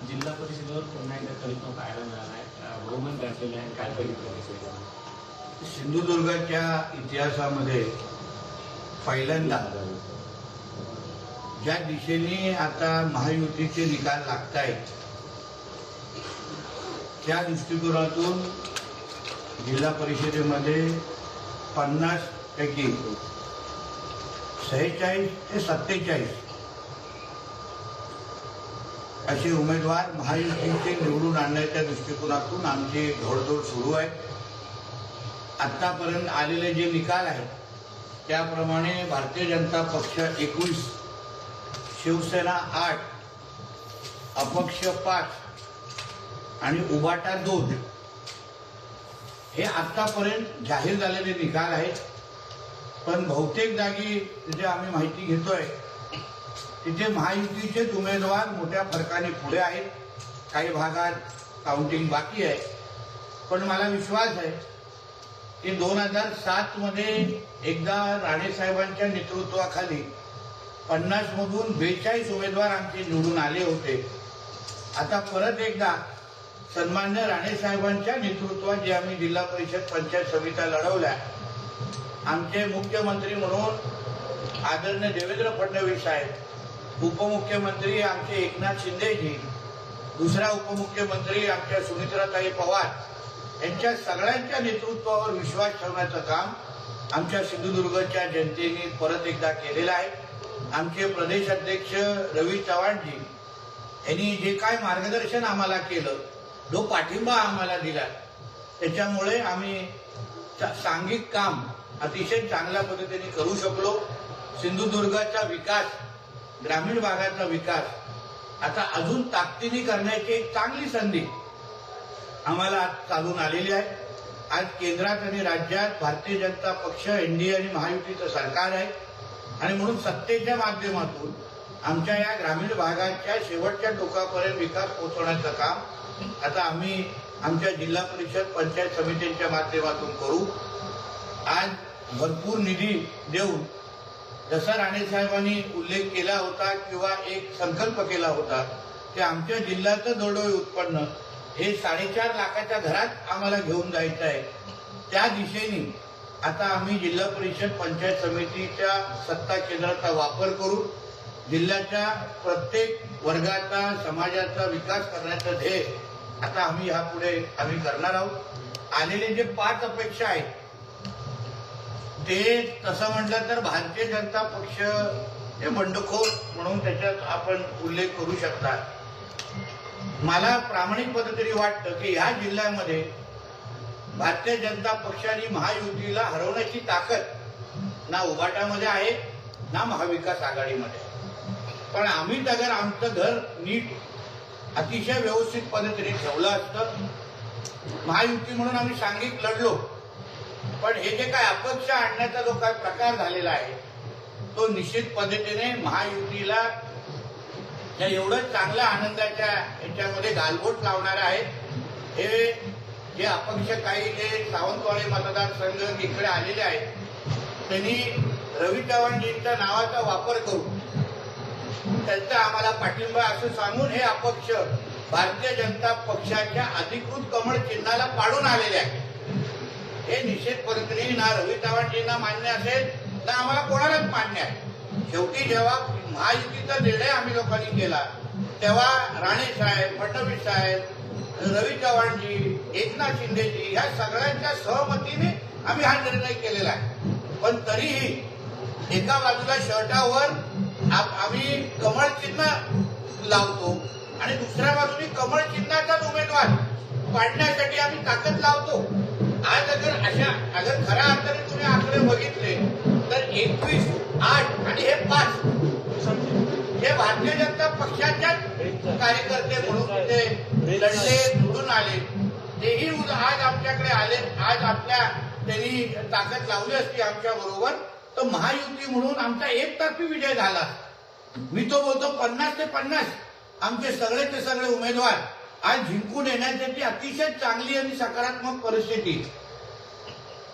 जिल्हा परिषदेवर पुन्हा एकदा कलिष्ठ पाहायला मिळाला आहे, बहुमत गाठलेलं आहे. काय बघितलं? सिंधुदुर्गाच्या इतिहासामध्ये पहिल्यांदा ज्या दिशेने आता महायुतीचे निकाल लागत आहेत त्या दृष्टिकोनातून जिल्हा परिषदेमध्ये 50 पैकी 46 ते 47 असे उमेदवार महायुतीचे निवडून आणण्याच्या दृष्टिकोनातून आमची घोडदौड सुरू आहे. आतापर्यंत आलेले जे निकाल आहेत त्याप्रमाणे भारतीय जनता पक्ष 21, शिवसेना 8, अपक्ष 5 आणि उभाटा 2 हे आतापर्यंत जाहीर झालेले निकाल आहेत. पण बहुतेक जागी जे आम्ही माहिती घेतोय तिथे महायुतीचेच उमेदवार मोठ्या फरकाने पुढे आहेत. काही भागात काउंटिंग बाकी आहे. पण मला विश्वास आहे की 2007 मध्ये एकदा राणेसाहेबांच्या नेतृत्वाखाली 50 मधून 42 उमेदवार आमचे निवडून आले होते. आता परत एकदा सन्मान्य राणेसाहेबांच्या नेतृत्वात जे आम्ही जिल्हा परिषद पंचायत समित्या लढवल्या, आमचे मुख्यमंत्री म्हणून आदरणीय देवेंद्र फडणवीस साहेब, उपमुख्यमंत्री आमचे एकनाथ शिंदेजी, दुसरा उपमुख्यमंत्री आमच्या सुमित्राताई पवार यांच्या सगळ्यांच्या नेतृत्वावर विश्वास ठेवण्याचं काम आमच्या सिंधुदुर्गच्या जनतेने परत एकदा केलेलं आहे. आमचे प्रदेश अध्यक्ष रवी चव्हाणजी यांनी जे काय मार्गदर्शन आम्हाला केलं, जो पाठिंबा आम्हाला दिला, त्याच्यामुळे आम्ही सांघिक काम अतिशय चांगल्या पद्धतीने करू शकलो. सिंधुदुर्गाचा विकास, ग्रामीण भागाचा विकास आता अजून ताकदीने करण्याची एक चांगली संधी आम्हाला आज चालून आलेली आहे. आज केंद्रात आणि राज्यात भारतीय जनता पक्ष, एनडीए आणि महायुतीचं सरकार आहे आणि म्हणून सत्तेच्या माध्यमातून आमच्या या ग्रामीण भागाच्या शेवटच्या टोकापर्यंत विकास पोहोचवण्याचं काम आता आम्ही आमच्या जिल्हा परिषद पंचायत समित्यांच्या माध्यमातून करू. आज भरपूर निधी देऊन जसा राणेसाहेबांनी उल्लेख केला होता किंवा एक संकल्प केला होता की आमच्या जिल्ह्याचं दरडोई उत्पन्न हे 4.5 लाखाच्या घरात आम्हाला घेऊन जायचं आहे, त्या दिशेने आता आम्ही जिल्हा परिषद पंचायत समितीच्या सत्ता केंद्राचा वापर करू. जिल्ह्याच्या प्रत्येक वर्गाचा, समाजाचा विकास करण्याचं ध्येय आता आम्ही यापुढे करणार आहोत. आलेले जे 5 अपेक्षा आहेत ते तसं म्हटलं तर भारतीय जनता पक्ष हे बंडखोर म्हणून त्याच्यात आपण उल्लेख करू शकता. मला प्रामाणिक पद्धतीने वाटतं की ह्या जिल्ह्यामध्ये भारतीय जनता पक्षाने महायुतीला हरवण्याची ताकद ना उभाटामध्ये आहे ना महाविकास आघाडीमध्ये. पण आम्ही अगर आमचं घर नीट अतिशय व्यवस्थित पद्धतीने ठेवलं असतं, महायुती म्हणून आम्ही सांघिक लढलो, पण हे जे काय अपक्ष आणण्याचा जो काय प्रकार झालेला आहे तो निश्चित पद्धतीने महायुतीला एवढं चांगल्या आनंदाच्या याच्यामध्ये गालबोट लावणार आहे. हे जे अपक्ष काही जे सावंतवाडी मतदारसंघ इकडे आलेले आहेत त्यांनी रवी चव्हाणजींच्या नावाचा वापर करून त्यांचा आम्हाला पाठिंबा असं सांगून हे अपक्ष भारतीय जनता पक्षाच्या अधिकृत कमळ चिन्हाला पाडून आलेले आहे. हे निश्चित पद्धतीने ना रवी चव्हाणजींना मान्य असेल ना आम्हाला कोणालाच मान्य आहे. शेवटी जेव्हा महायुतीचा निर्णय आम्ही लोकांनी केला तेव्हा राणेसाहेब, फडणवीस साहेब, रवी चव्हाणजी, एकनाथ शिंदेजी ह्या सगळ्यांच्या सहमतीने आम्ही हा निर्णय केलेला आहे. पण तरीही एका बाजूला शर्टावर आम्ही कमळ चिन्ह लावतो आणि दुसऱ्या बाजूने कमळ चिन्हाचाच उमेदवार पाडण्यासाठी आम्ही ताकद लावतो. आज अगर खऱ्या अर्थाने तुम्ही आकडे बघितले तर 21, 8 आणि हे 5 हे भारतीय जनता पक्षाच्याच कार्यकर्ते म्हणून ते लढले, निवडून आले. तेही आज आमच्याकडे आले. आज त्यांनी ताकद लावली असती आमच्या बरोबर तर महायुती म्हणून आमचा एकतर्फी विजय झाला. मी तो बोलतो 50 ते 50 आमचे सगळेचे सगळे उमेदवार आज जिंकून येण्यासाठी अतिशय चांगली आणि सकारात्मक परिस्थिती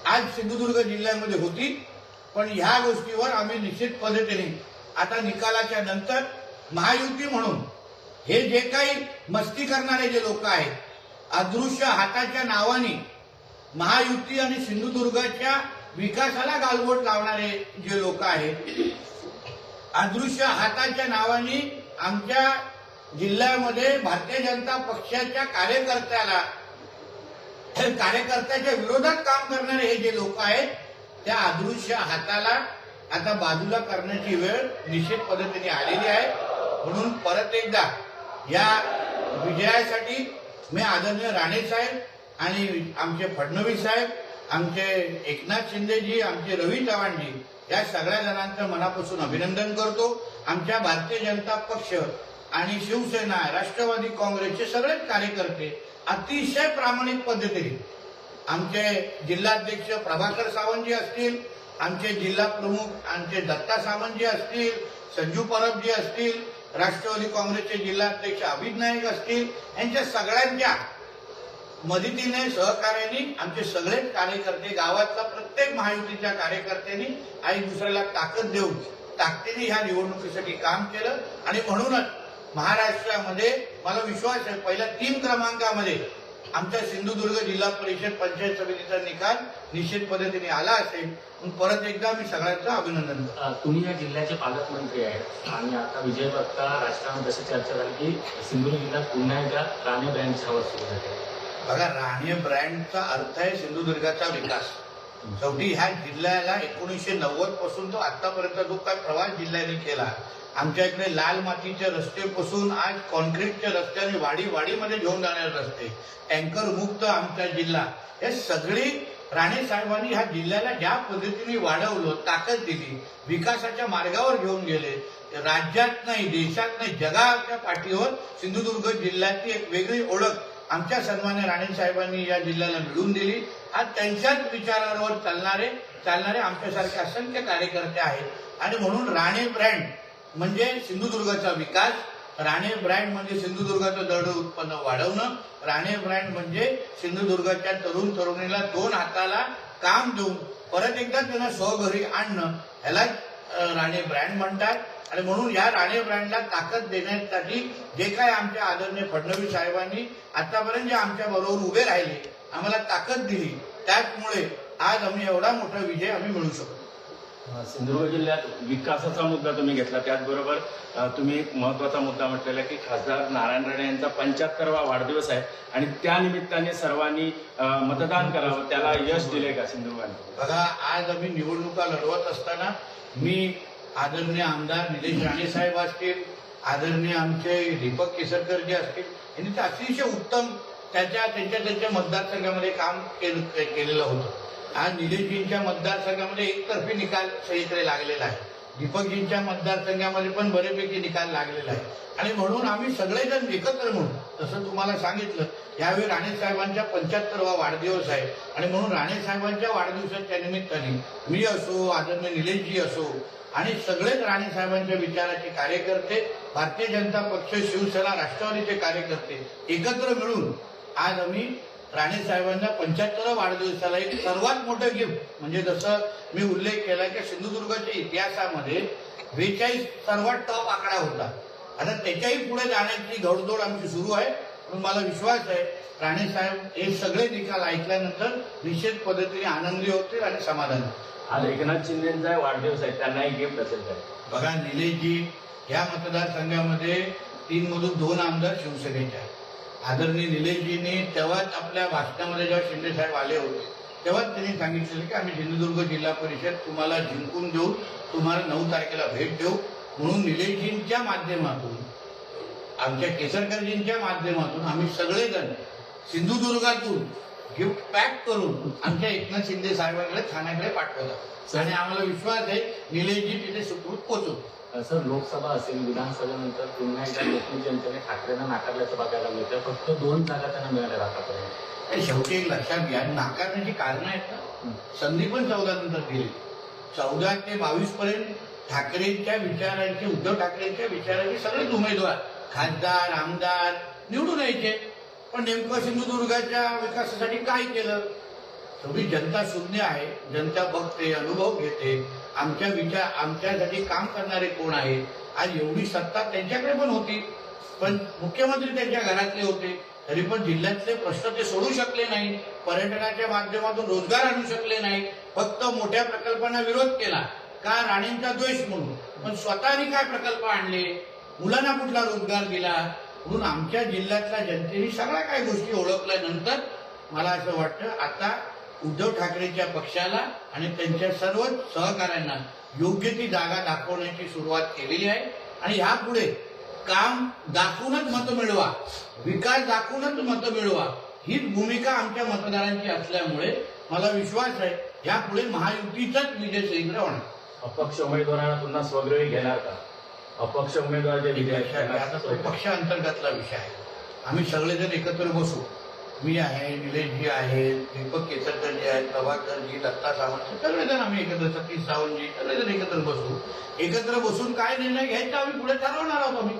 आज सिंधुदुर्ग जिल्ह्यामध्ये होती. पण ह्या गोष्टीवर आम्ही निश्चित पद्धतीने आता निकालाच्या नंतर महायुती म्हणून हे जे काही मस्ती करणारे जे लोक आहेत, अदृश्य हाताच्या नावाने महायुती आणि सिंधुदुर्गाच्या विकासाला गालबोट लावणारे जे लोक आहेत, अदृश्य हाताच्या नावाने आमच्या जिल्ह्यामध्ये भारतीय जनता पक्षाच्या कार्यकर्त्याच्या विरोधात काम करणारे हे जे लोक आहेत, त्या अदृश्य हाताला आता बाजूला करण्याची वेळ निश्चित पद्धतीने आलेली आहे. म्हणून परत एकदा या विजयासाठी मी आदरणीय राणे साहेब आणि आमचे फडणवीस साहेब, आमचे एकनाथ शिंदेजी, आमचे रवी चव्हाणजी या सगळ्या जणांचं मनापासून अभिनंदन करतो. आमच्या भारतीय जनता पक्ष आणि शिवसेना, राष्ट्रवादी काँग्रेसचे सगळेच कार्यकर्ते अतिशय प्रामाणिक पद्धतीने, आमचे जिल्हाध्यक्ष प्रभाकर सावंतजी असतील, आमचे जिल्हा प्रमुख आमचे दत्ता सावंतजी असतील, संजू परबजी असतील, राष्ट्रवादी काँग्रेसचे जिल्हाध्यक्ष अभित नाईक असतील, यांच्या सगळ्यांच्या मदतीने सहकार्याने आमचे सगळेच कार्यकर्ते, गावातल्या प्रत्येक महायुतीच्या कार्यकर्त्यांनी आणि दुसऱ्याला ताकद देऊन ताकदीने ह्या निवडणुकीसाठी काम केलं. आणि म्हणूनच महाराष्ट्रामध्ये मला विश्वास आहे पहिल्या 3 क्रमांकामध्ये आमच्या सिंधुदुर्ग जिल्हा परिषद पंचायत समितीचा निकाल निश्चित पद्धतीने आला असेल. परत एकदा मी सगळ्यांचं अभिनंदन करतो. तुम्ही या जिल्ह्याचे पालकमंत्री आहेत आणि आता विजय बघता राजकारणात अशी चर्चा झाली की सिंधुदुर्ग जिल्ह्यात पुन्हा एकदा राणे ब्रँडची हवा सुरू झाली. बघा, राणे ब्रँडचा अर्थ आहे सिंधुदुर्गाचा विकास. शेवटी ह्या जिल्ह्याला 1990 पासून तो आतापर्यंत जो काय प्रवास जिल्ह्याने केला, आमच्या इकडे लाल मातीचे रस्ते पासून आज कॉन्क्रीटच्या रस्त्याने वाडीमध्ये घेऊन जाणारे रस्ते, टँकर मुक्त आमचा जिल्हा, हे सगळी राणे साहेबांनी ह्या जिल्ह्याला ज्या पद्धतीने वाढवलं, ताकद दिली, विकासाच्या मार्गावर घेऊन गेले, राज्यात नाही, देशात नाही, जगाच्या पाठीवर सिंधुदुर्ग जिल्ह्याची एक वेगळी ओळख आमच्या सन्मान्य राणे साहेबांनी या जिल्ह्याला मिळवून दिली. आज त्यांच्याच विचारांवर चालणारे आमच्यासारखे असंख्य कार्यकर्ते आहेत. आणि म्हणून राणे ब्रँड म्हणजे सिंधुदुर्गाचा विकास, राणे ब्रँड म्हणजे सिंधुदुर्गाचं दरड उत्पन्न वाढवणं, राणे ब्रँड म्हणजे सिंधुदुर्गाच्या तरुण तरुणीला 2 हाताला काम देऊन परत एकदा त्यांना स्वघरी आणणं, ह्याला राणे ब्रँड म्हणतात. आणि म्हणून या राणे ब्रँडला ताकद देण्यासाठी जे काय आमच्या आदरणीय फडणवीस साहेबांनी आतापर्यंत जे आमच्या बरोबर उभे राहिले, आम्हाला ताकद दिली, त्याचमुळे आज आम्ही एवढा मोठा विजय आम्ही मिळवू शकतो. सिंधुदुर्ग जिल्ह्यात विकासाचा मुद्दा तुम्ही घेतला, त्याचबरोबर तुम्ही एक महत्वाचा मुद्दा म्हटलेला की खासदार नारायण राणे यांचा 75वा वाढदिवस आहे आणि त्या निमित्ताने सर्वांनी मतदान करावं, त्याला यश दिले का सिंधुदुर्गाने? बघा, आज आम्ही निवडणुका लढवत असताना मी आदरणीय आमदार निलेश राणे साहेब असतील, आदरणीय आमचे दीपक केसरकर जे असतील, यांनी अतिशय उत्तम त्यांच्या मतदारसंघामध्ये काम केलेलं होतं. आज निलेशजींच्या मतदारसंघामध्ये एकतर्फी निकाल सगळीकडे लागलेला आहे, दीपकजींच्या मतदारसंघामध्ये पण बरेपैकी निकाल लागलेला आहे. आणि म्हणून आम्ही सगळेजण एकत्र म्हणून, जसं तुम्हाला सांगितलं, यावेळी राणे साहेबांचा 75वा वाढदिवस आहे आणि म्हणून राणे साहेबांच्या वाढदिवसाच्या निमित्ताने मी असो, आदरणीय निलेशजी असो आणि सगळेच राणे साहेबांच्या विचाराचे कार्यकर्ते, भारतीय जनता पक्ष, शिवसेना, राष्ट्रवादीचे कार्यकर्ते एकत्र मिळून आज आम्ही राणे साहेबांच्या 75व्या वाढदिवसाला एक सर्वात मोठं गिफ्ट, म्हणजे जसं मी उल्लेख केला की सिंधुदुर्गाच्या इतिहासामध्ये 42 सर्वात टॉप आकडा होता. आता त्याच्याही पुढे जाण्याची घोडदौड आमची सुरू आहे. म्हणून मला विश्वास आहे राणे साहेब हे सगळे निकाल ऐकल्यानंतर निश्चित पद्धतीने आनंदी होतील आणि समाधानी. आज एकनाथ शिंदेचा वाढदिवस आहे, त्यांनाही गिफ्ट असेल काय? बघा, निलेशजी या मतदारसंघामध्ये 3 मधून 2 आमदार शिवसेनेचे आहेत. आदरणीय निलेशजींनी तेव्हाच आपल्या भाषणामध्ये जेव्हा शिंदे साहेब आले होते तेव्हाच त्यांनी सांगितलेलं की आम्ही सिंधुदुर्ग जिल्हा परिषद तुम्हाला जिंकून देऊ, तुम्हाला 9 तारखेला भेट देऊ. म्हणून निलेशजींच्या माध्यमातून, आमच्या केसरकरजींच्या माध्यमातून आम्ही सगळेजण सिंधुदुर्गातून गिफ्ट पॅक करून आमच्या एकनाथ शिंदे साहेबांकडे ठाण्याकडे पाठवतात आणि आम्हाला विश्वास आहे निलेशजी तिथे सुखरूप पोहोचू. सर, लोकसभा असेल, विधानसभेनंतर पुन्हा एकदा लोकपूर जनतेने ठाकरेंना नाकारल्याचं बघायला मिळतं. फक्त 2 जागा त्यांना मिळाल्या आतापर्यंत. शेवटी एक लक्षात घ्या, नाकारण्याची कारणं आहेत ना. संधी पण 14 नंतर दिली. 14 ते 22 पर्यंत ठाकरेंच्या विचारांचे, उद्धव ठाकरेंच्या विचारांचे सगळेच उमेदवार, खासदार, आमदार निवडून यायचे. पण नेमकं सिंधुदुर्गाच्या विकासासाठी काय केलं? शेवटी जनता शून्य आहे, जनता बघते, अनुभव घेते, आमच्यासाठी काम करणारे कोण आहे. आज एवढी सत्ता त्यांच्याकडे पण होती, पण मुख्यमंत्री त्यांच्या घरातले होते, तरी पण जिल्ह्यातले प्रश्न ते सोडू शकले नाही. पर्यटनाच्या माध्यमातून रोजगार आणू शकले नाही. फक्त मोठ्या प्रकल्पांना विरोध केला का, राणेंचा द्वेष म्हणून. पण स्वतःनी काय प्रकल्प आणले, मुलांना कुठला रोजगार दिला, म्हणून आमच्या जिल्ह्यातल्या जनतेने सगळ्या काही गोष्टी ओळखल्यानंतर मला असं वाटतं आता उद्धव ठाकरेच्या पक्षाला आणि त्यांच्या सर्व सहकाऱ्यांना योग्य ती जागा दाखवण्याची सुरुवात केलेली आहे. आणि यापुढे काम दाखवूनच मतं मिळवा, विकास दाखवूनच मतं मिळवा, हीच भूमिका आमच्या मतदारांची असल्यामुळे मला विश्वास आहे यापुढे महायुतीचाच विजय सैद्र होणार. अपक्ष उमेदवारांना पुन्हा स्वगृही घेणार का? अपक्ष उमेदवार जे विजय आता तो पक्षांतर्गतला विषय आहे. आम्ही सगळेजण एकत्र बसू. मी आहे, निलेशजी आहेत, दीपक केसरकरजी आहेत, प्रभाकरजी, दत्ता सावंत, सगळेजण आम्ही एकत्र, सतीश सावंतजी, सगळेजण एकत्र बसू. एकत्र बसून काय निर्णय घ्यायचा आम्ही पुढे ठरवणार आहोत. आम्ही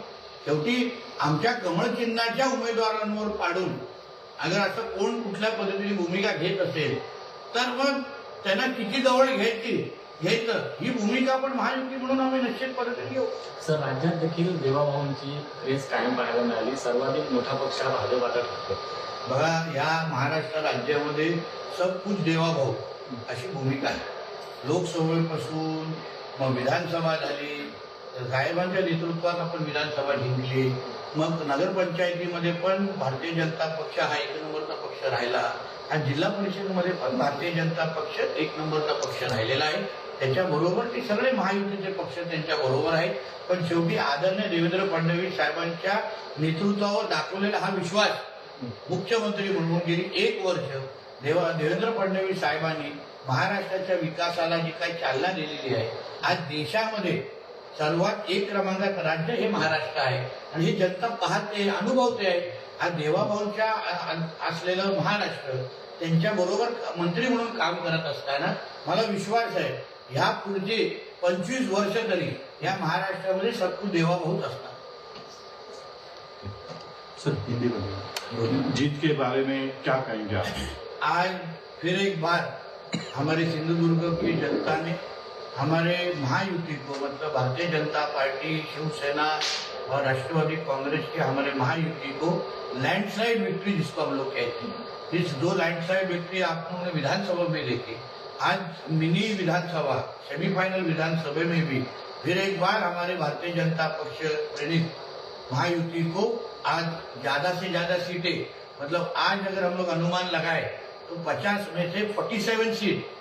शेवटी आमच्या कमळ चिन्हाच्या उमेदवारांवर पाडून अगर असं कोण कुठल्या पद्धतीने भूमिका घेत असेल तर मग त्यांना किती जवळ घ्यायचं ही भूमिका पण महायुती म्हणून आम्ही निश्चित पद्धतीने घेऊ. सर, राज्यात देखील देवाभाऊंची क्रेज कायम पाहायला मिळाली. सर्वाधिक मोठा पक्ष हा भाजप आता ठरतो. बघा, या महाराष्ट्र राज्यामध्ये सब कुछ देवाभाऊ अशी भूमिका आहे. लोकसभेपासून मग विधानसभा झाली, साहेबांच्या नेतृत्वात आपण विधानसभा जिंकली, मग नगरपंचायतीमध्ये पण भारतीय जनता पक्ष हा एक नंबरचा पक्ष राहिला, आणि जिल्हा परिषदेमध्ये पण भारतीय जनता पक्ष एक नंबरचा पक्ष राहिलेला आहे. त्याच्याबरोबर ते सगळे महायुतीचे पक्ष त्यांच्या बरोबर आहेत. पण शेवटी आदरणीय देवेंद्र फडणवीस साहेबांच्या नेतृत्वावर दाखवलेला हा विश्वास, मुख्यमंत्री म्हणून गेली 1 वर्ष देवेंद्र फडणवीस साहेबांनी महाराष्ट्राच्या विकासाला जी काही चालना दिलेली आहे, आज देशामध्ये सर्वात 1 क्रमांकात राज्य हे महाराष्ट्र आहे. आणि हे जनता पाहते, अनुभवते आहे. आज देवाभाऊंच्या असलेलं महाराष्ट्र त्यांच्या बरोबर मंत्री म्हणून काम करत असताना मला विश्वास आहे ह्या पुढचे 25 वर्ष तरी या महाराष्ट्रामध्ये सबकुछ देवाभाऊच असणार. सर, हिंदी में जीत के बारे में क्या कहेंगे आप? आज फिर एक बार हमारे सिंधुदुर्ग की जनता ने हमारे महायुति को, मतलब भारतीय जनता पार्टी, शिवसेना और राष्ट्रवादी कांग्रेस के हमारे महायुति को लैंडस्लाइड विक्ट्री जिसको हम लोग कहते हैं, इस 2 लैंडस्लाइड विक्ट्री आप लोगों ने विधानसभा में देखी. आज मिनी विधानसभा, सेमीफाइनल विधानसभा में भी फिर एक बार हमारे भारतीय जनता पक्ष प्रेरित महायुति को आज ज्यादा से ज्यादा सीटें, मतलब आज अगर हम लोग अनुमान लगाए तो 50 में से 47 सीट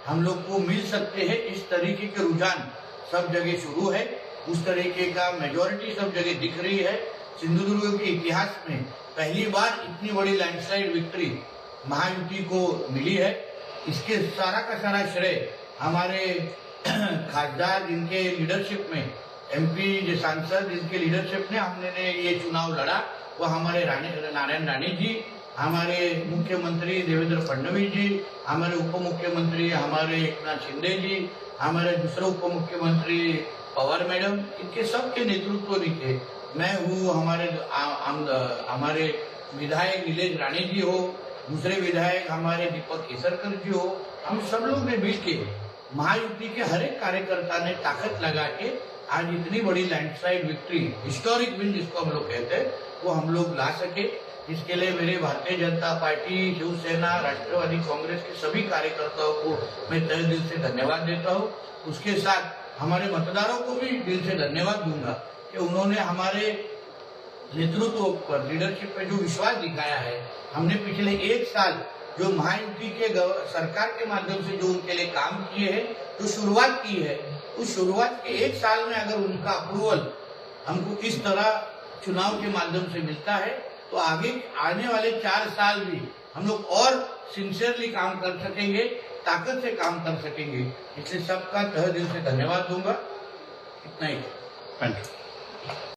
हम लोग को मिल सकते हैं. इस तरीके के रुझान सब जगह शुरू है. उस तरीके का मेजोरिटी सब जगह दिख रही है. सिंधुदुर्ग के इतिहास में पहली बार इतनी बड़ी लैंडस्लाइड विक्ट्री महायुति को मिली है. इसके सारा का सारा श्रेय हमारे खासदार जिनके लीडरशिप में, एमपी जो सांसद जिनके लीडरशिप में हमने ये चुनाव लड़ा, वो हमारे नारायण राणे जी, हमारे मुख्यमंत्री देवेंद्र फडणवीस जी, हमारे उप मुख्यमंत्री हमारे एकनाथ शिंदे जी, हमारे दूसरे उप मुख्यमंत्री पवार मैडम, इनके सबके नेतृत्व नीचे मैं हूँ, हमारे विधायक नीलेश राणे जी हो, दूसरे विधायक हमारे दीपक केसरकर जी हो, हम सब लोग ने मिलकर महायुति के हर एक कार्यकर्ता ने ताकत लगा के आज इतनी बड़ी लैंडस्लाइड विक्ट्री, हिस्टोरिक विन जिसको हम लोग कहते हैं, वो हम लोग ला सके. इसके लिए मेरे भारतीय जनता पार्टी, शिवसेना, राष्ट्रवादी कांग्रेस के सभी कार्यकर्ताओं को मैं तहे दिल से धन्यवाद देता हूँ. उसके साथ हमारे मतदारों को भी दिल से धन्यवाद दूंगा कि उन्होंने हमारे नेतृत्व पर, लीडरशिप पे जो विश्वास दिखाया है. हमने पिछले 1 साल जो महायुति के सरकार के माध्यम से जो उनके लिए काम किए हैं, जो शुरुआत की है, उस शुरुआत के 1 साल में अगर उनका अप्रूवल हमको इस तरह चुनाव के माध्यम से मिलता है तो आगे आने वाले 4 साल भी हम लोग और सिंसियरली काम कर सकेंगे, ताकत से काम कर सकेंगे. इसलिए सबका तहे दिल से धन्यवाद दूंगा. इतना ही. Thank you.